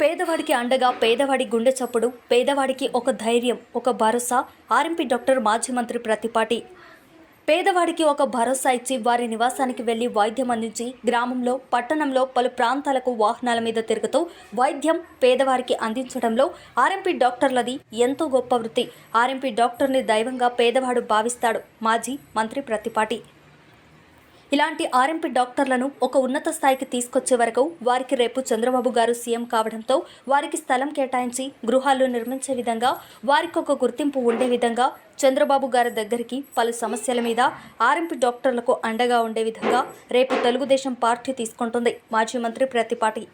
పేదవాడికి అండగా పేదవాడి గుండె చప్పుడు, పేదవాడికి ఒక ధైర్యం, ఒక భరోసా. ఆర్ఎంపీ డాక్టర్ మాజీ మంత్రి ప్రతిపాటి పేదవాడికి ఒక భరోసా ఇచ్చి వారి నివాసానికి వెళ్లి వైద్యం అందించి గ్రామంలో, పట్టణంలో పలు ప్రాంతాలకు వాహనాల మీద తిరుగుతూ వైద్యం పేదవారికి అందించడంలో ఆర్ఎంపీ డాక్టర్లది ఎంతో గొప్ప వృత్తి. ఆర్ఎంపీ డాక్టర్ని దైవంగా పేదవాడు భావిస్తాడు మాజీ మంత్రి ప్రతిపాటి. ఇలాంటి ఆర్ఎంపీ డాక్టర్లను ఒక ఉన్నత స్థాయికి తీసుకొచ్చే వరకు వారికి రేపు చంద్రబాబు గారు సీఎం కావడంతో వారికి స్థలం కేటాయించి గృహాలు నిర్మించే విధంగా, వారికి ఒక గుర్తింపు ఉండే విధంగా చంద్రబాబు గారి దగ్గరికి పలు సమస్యల మీద ఆర్ఎంపీ డాక్టర్లకు అండగా ఉండే విధంగా రేపు తెలుగుదేశం పార్టీ తీసుకుంటుంది. మాజీ మంత్రి ప్రతిపాటి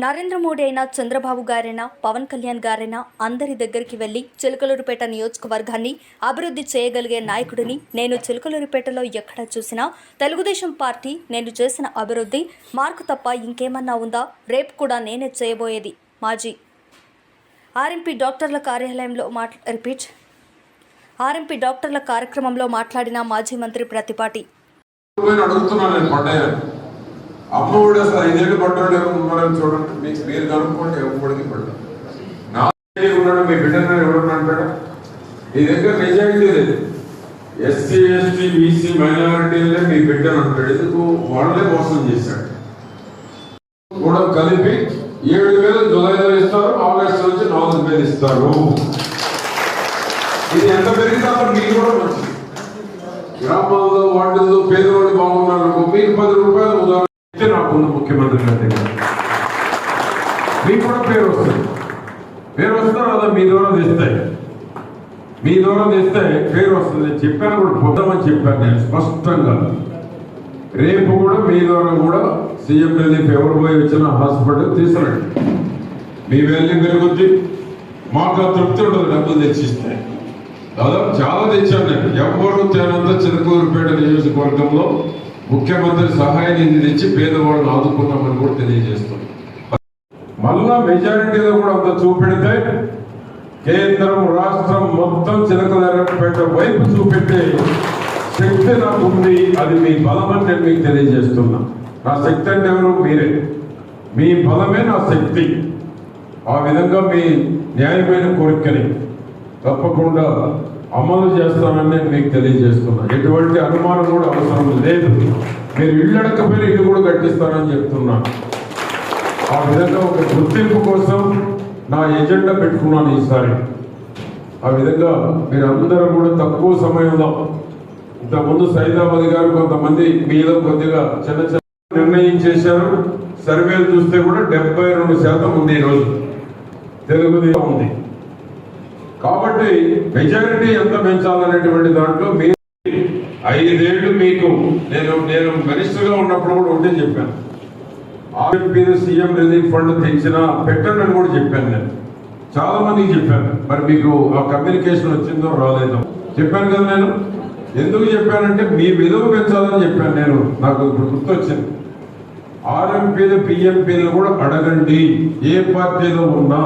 నరేంద్ర మోడీ అయినా, చంద్రబాబు గారైనా, పవన్ కళ్యాణ్ గారైనా అందరి దగ్గరికి వెళ్లి చిలకలూరిపేట నియోజకవర్గాన్ని అభివృద్ధి చేయగలిగే నాయకుడిని నేను చిలకలూరిపేటలో ఎక్కడ చూసినా తెలుగుదేశం పార్టీ నేను చేసిన అభివృద్ధి మార్కు తప్ప ఇంకేమన్నా ఉందా? రేపు కూడా నేనే చేయబోయేది. మాజీ ఆర్ఎంపీ డాక్టర్ల కార్యాలయంలో ఆర్ఎంపీ డాక్టర్ల కార్యక్రమంలో మాట్లాడిన మాజీ మంత్రి ప్రతిపాటి అమ్మఒడి అసలు 5 ఏళ్ళు పడ్డాడు ఉన్నాడని చూడండి, మీకు మీరు కనుక్కోండి. ఎవరికి పడ్డా నా ఉన్నాడు, మీ బిడ్డను ఎవరన్నా అంటాడా? మీ దగ్గర నిజాయితీ లేదు. ఎస్సీ ఎస్టీ బీసీ మైనారిటీలే మీ బిడ్డను అంటాడు. ఎందుకు? వాళ్ళే మోసం చేశాడు. కూడా కలిపి 7,000 జూలైలో ఇస్తారు, ఆగస్టు నుంచి 4,000 ఇస్తారు. ఇది ఎంత పెరిగితే అప్పుడు మీకు కూడా మంచిది. గ్రామాల్లో వాటిల్లో పేదవాళ్ళు బాగున్నారు, మీకు 10 రూపాయలు ఉదాహరణ నాకుంది ముఖ్యమంత్రి గారి దగ్గర. మీకు కూడా పేరు వస్తుంది. పేరు వస్తారు కదా, మీ ద్వారా తెస్తాయి. మీ ద్వారా తెస్తే పేరు వస్తుంది. నేను చెప్పాను కూడా, పొద్దామని చెప్పాను నేను స్పష్టంగా. రేపు కూడా మీ ద్వారా కూడా సీఎం రిలీఫ్ ఎవరు పోయి వచ్చిన హాస్పిటల్ తీసుకురండి. మీ వెళ్ళి పెరుగుద్ది, మాకు ఆ తృప్తి ఉండదు. డబ్బులు తెచ్చిస్తే దాదాపు చాలా తెచ్చాను నేను. ఎవరు తేనంత చిలకలూరిపేట నియోజకవర్గంలో ముఖ్యమంత్రి సహాయ నిధి తెచ్చి పేదవాళ్ళని ఆదుకున్నామని కూడా తెలియజేస్తాం. మళ్ళా మెజారిటీలో కూడా అంత చూపెడితే కేంద్రం రాష్ట్రం మొత్తం చిలకలూరిపేట వైపు చూపెట్టే శక్తి నాకు ఉంది. అది మీ బలం అని నేను మీకు తెలియజేస్తున్నా. నా శక్తి అంటే ఎవరు? మీరే. మీ బలమే నా శక్తి. ఆ విధంగా మీ న్యాయమైన కోరికని తప్పకుండా అమలు చేస్తానని నేను మీకు తెలియజేస్తున్నా. ఎటువంటి అనుమానం కూడా అవసరం లేదు. మీరు ఇళ్ళు అడగకపోయినా ఇల్లు కూడా కట్టిస్తానని చెప్తున్నా. ఆ విధంగా ఒక గుర్తింపు కోసం నా ఎజెండా పెట్టుకున్నాను ఈసారి. ఆ విధంగా మీరు అందరూ కూడా తక్కువ సమయంలో, ఇంతకుముందు సైదాబాద్ గారు కొంతమంది మీలో కొద్దిగా చిన్న చిన్న నిర్ణయం చేశారు. సర్వేలు చూస్తే కూడా 72% ఉంది ఈరోజు తెలుగుదేశం ఉంది. కాబట్టి మెజారిటీ ఎంత పెంచాలనేటువంటి దాంట్లో మీరు 5 ఏళ్ళు మీకు నేను మినిస్టర్ గా ఉన్నప్పుడు కూడా ఉంటే చెప్పాను. ఆర్ఎంపీ సీఎం రిలీఫ్ ఫండ్ తెచ్చినా పెట్టండి అని కూడా చెప్పాను. నేను చాలా మందికి చెప్పాను. మరి మీకు ఆ కమ్యూనికేషన్ వచ్చిందో రాలేదో చెప్పాను కదా. నేను ఎందుకు చెప్పానంటే మీ విలువ పెంచాలని చెప్పాను. నేను నాకు ఇప్పుడు గుర్తొచ్చింది. ఆర్ఎంపీలు పిఎంపీలు కూడా అడగండి. ఏ పార్టీలో ఉన్నా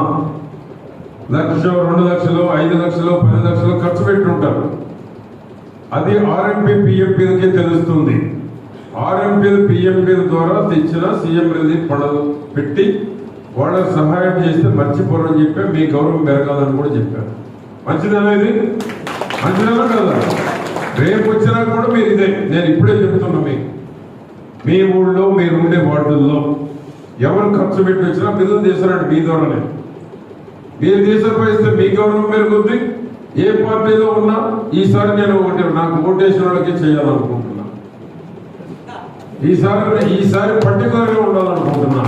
1,00,000, 2,00,000, 5,00,000, 10,00,000 ఖర్చు పెట్టుంటారు. అది ఆర్ఎంపీ పిఎంపీలకే తెలుస్తుంది. ఆర్ఎంపీలు పిఎంపీల ద్వారా తెచ్చిన సీఎం రిలీఫ్ ఫండ్ పెట్టి వాళ్ళకి సహాయం చేస్తే మర్చిపోరని చెప్పి మీ గౌరవం పెరగాలని కూడా చెప్పారు. మంచిదేనా? ఇది మంచిదేనా కదా? రేపు వచ్చినా కూడా మీరు ఇదే. నేను ఇప్పుడే చెప్తున్నా మీకు, మీ ఊళ్ళో మీరు ఉండే వార్డుల్లో ఎవరు ఖర్చు పెట్టి వచ్చినా బిల్లు చేశారంటే మీ ద్వారానే. మీరు తీసుకుపోయిస్తే మీ గౌరవం పెరుగుద్ది. ఏ పార్టీలో ఉన్నా ఈసారి నేను నాకు ఓటేసిన వాళ్ళకి చేయాలనుకుంటున్నా. ఈసారి పర్టికులర్గా ఉండాలనుకుంటున్నా.